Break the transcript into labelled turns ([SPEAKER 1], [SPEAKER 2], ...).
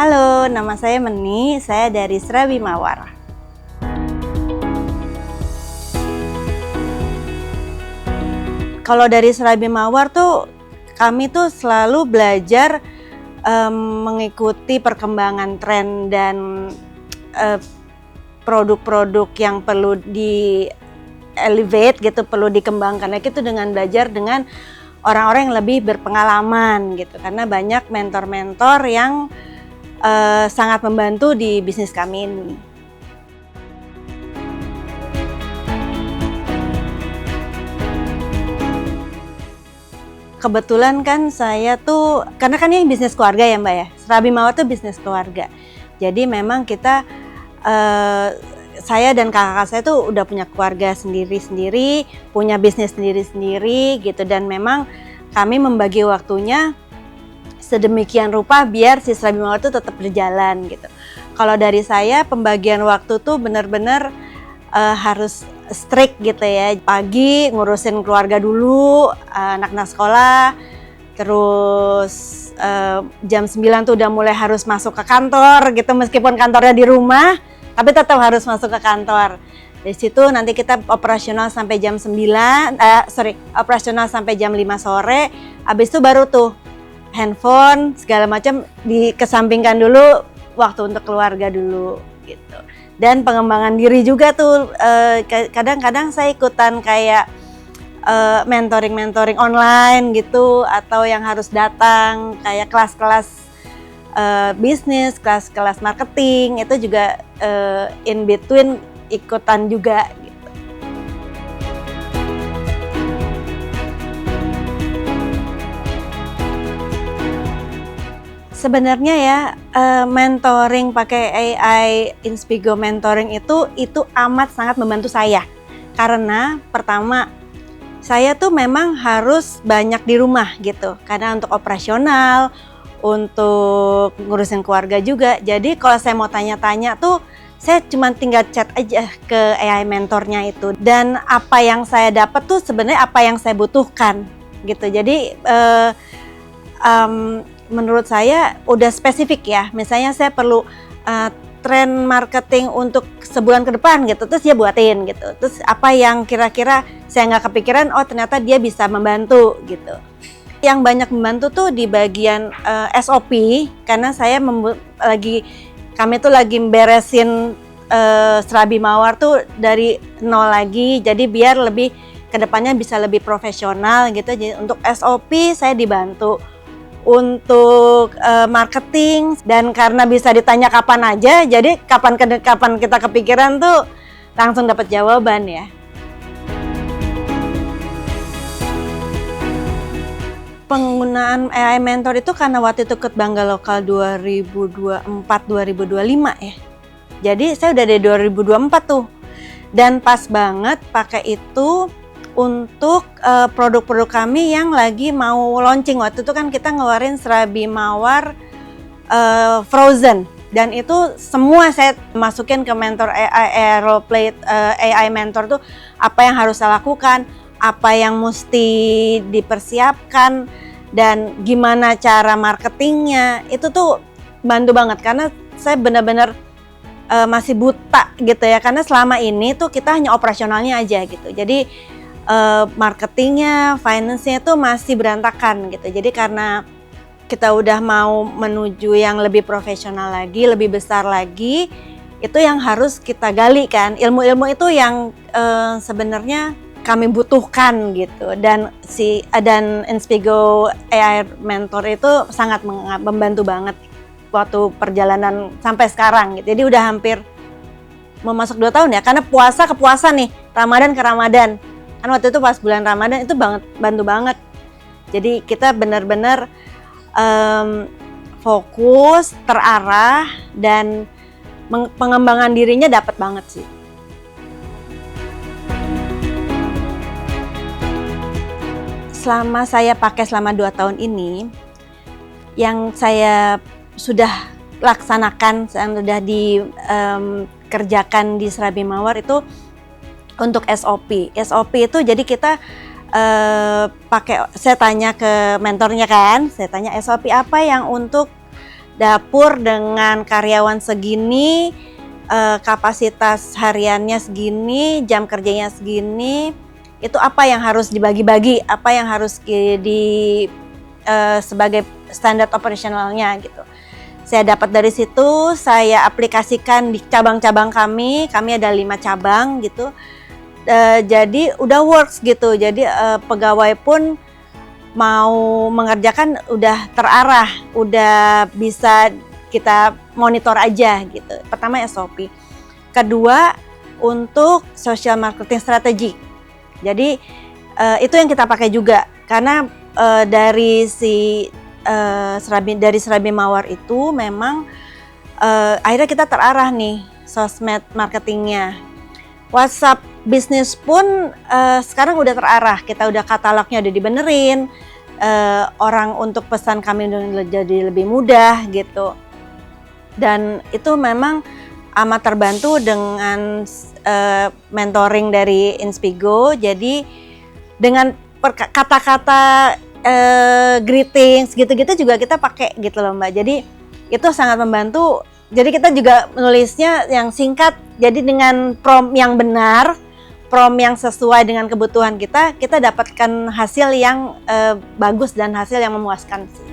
[SPEAKER 1] Halo, nama saya Meni, saya dari Serabi Mawar. Kalau dari Serabi Mawar tuh, kami tuh selalu belajar mengikuti perkembangan tren dan produk-produk yang perlu di elevate gitu, perlu dikembangkan. Itu dengan belajar dengan orang-orang yang lebih berpengalaman gitu, karena banyak mentor-mentor yang sangat membantu di bisnis kami ini. Kebetulan kan saya tuh, karena kan ini bisnis keluarga ya Mbak ya, Serabi Mawar tuh bisnis keluarga. Jadi memang kita, saya dan kakak saya tuh udah punya keluarga sendiri-sendiri, punya bisnis sendiri-sendiri gitu, dan memang kami membagi waktunya sedemikian rupa biar si Serabi Mawar itu tetap berjalan gitu. Kalau dari saya pembagian waktu tuh benar-benar harus strict gitu ya. Pagi ngurusin keluarga dulu, anak-anak sekolah, terus jam 9 tuh udah mulai harus masuk ke kantor gitu, meskipun kantornya di rumah, tapi tetap harus masuk ke kantor. Dari situ nanti kita operasional sampai jam operasional sampai jam 5 sore, habis itu baru tuh handphone segala macam dikesampingkan dulu, waktu untuk keluarga dulu gitu. Dan pengembangan diri juga tuh, kadang-kadang saya ikutan kayak mentoring online gitu, atau yang harus datang kayak kelas-kelas bisnis, kelas-kelas marketing, itu juga in between ikutan juga gitu. Sebenarnya ya, mentoring pakai AI Inspigo mentoring itu amat sangat membantu saya. Karena pertama, saya tuh memang harus banyak di rumah gitu. Karena untuk operasional, untuk ngurusin keluarga juga. Jadi kalau saya mau tanya-tanya tuh, saya cuma tinggal chat aja ke AI mentornya itu. Dan apa yang saya dapat tuh sebenarnya apa yang saya butuhkan gitu. Jadi menurut saya udah spesifik ya, misalnya saya perlu tren marketing untuk sebulan ke depan gitu, terus dia buatin gitu, terus apa yang kira-kira saya nggak kepikiran, oh ternyata dia bisa membantu gitu. Yang banyak membantu tuh di bagian SOP, karena saya kami tuh lagi beresin Serabi Mawar tuh dari nol lagi, jadi biar lebih kedepannya bisa lebih profesional gitu. Jadi untuk SOP saya dibantu. Untuk marketing, dan karena bisa ditanya kapan aja, jadi kapan kita kepikiran tuh langsung dapat jawaban ya. Penggunaan AI Mentor itu karena waktu itu ikut Bangga Lokal 2024-2025 ya. Jadi saya udah dari 2024 tuh, dan pas banget pakai itu untuk produk-produk kami yang lagi mau launching. Waktu itu kan kita ngeluarin Serabi Mawar Frozen, dan itu semua saya masukin ke mentor AI Roleplay AI Mentor tuh, apa yang harus saya lakukan, apa yang mesti dipersiapkan, dan gimana cara marketingnya. Itu tuh bantu banget karena saya benar-benar masih buta gitu ya, karena selama ini tuh kita hanya operasionalnya aja gitu. Jadi marketingnya, finance-nya tuh masih berantakan gitu. Jadi karena kita udah mau menuju yang lebih profesional lagi, lebih besar lagi, itu yang harus kita gali kan. Ilmu-ilmu itu yang sebenarnya kami butuhkan gitu. Dan Inspigo AI Mentor itu sangat membantu banget waktu perjalanan sampai sekarang gitu. Jadi udah hampir mau masuk 2 tahun ya, karena puasa ke puasa nih, Ramadan ke Ramadan. Kan waktu itu pas bulan Ramadan itu bantu banget. Jadi kita benar-benar fokus, terarah, dan pengembangan dirinya dapat banget sih. Selama saya pakai selama 2 tahun ini, yang saya sudah laksanakan, yang sudah dikerjakan di Serabi Mawar itu untuk SOP. SOP itu jadi kita saya tanya ke mentornya kan, saya tanya SOP apa yang untuk dapur dengan karyawan segini, kapasitas hariannya segini, jam kerjanya segini, itu apa yang harus dibagi-bagi, apa yang harus sebagai standar operasionalnya gitu. Saya dapat dari situ, saya aplikasikan di cabang-cabang kami ada 5 cabang gitu. Jadi udah works gitu, jadi pegawai pun mau mengerjakan udah terarah, udah bisa kita monitor aja gitu. Pertama SOP. Kedua untuk social marketing strategi. Jadi itu yang kita pakai juga karena dari Serabi Mawar itu memang akhirnya kita terarah nih sosmed marketingnya. WhatsApp bisnis pun sekarang udah terarah, kita udah katalognya udah dibenerin, orang untuk pesan kami udah jadi lebih mudah gitu. Dan itu memang amat terbantu dengan mentoring dari Inspigo. Jadi dengan kata-kata greetings gitu-gitu juga kita pakai gitu loh Mbak. Jadi itu sangat membantu. Jadi kita juga menulisnya yang singkat. Jadi dengan prompt yang benar, prompt yang sesuai dengan kebutuhan kita dapatkan hasil yang bagus dan hasil yang memuaskan sih.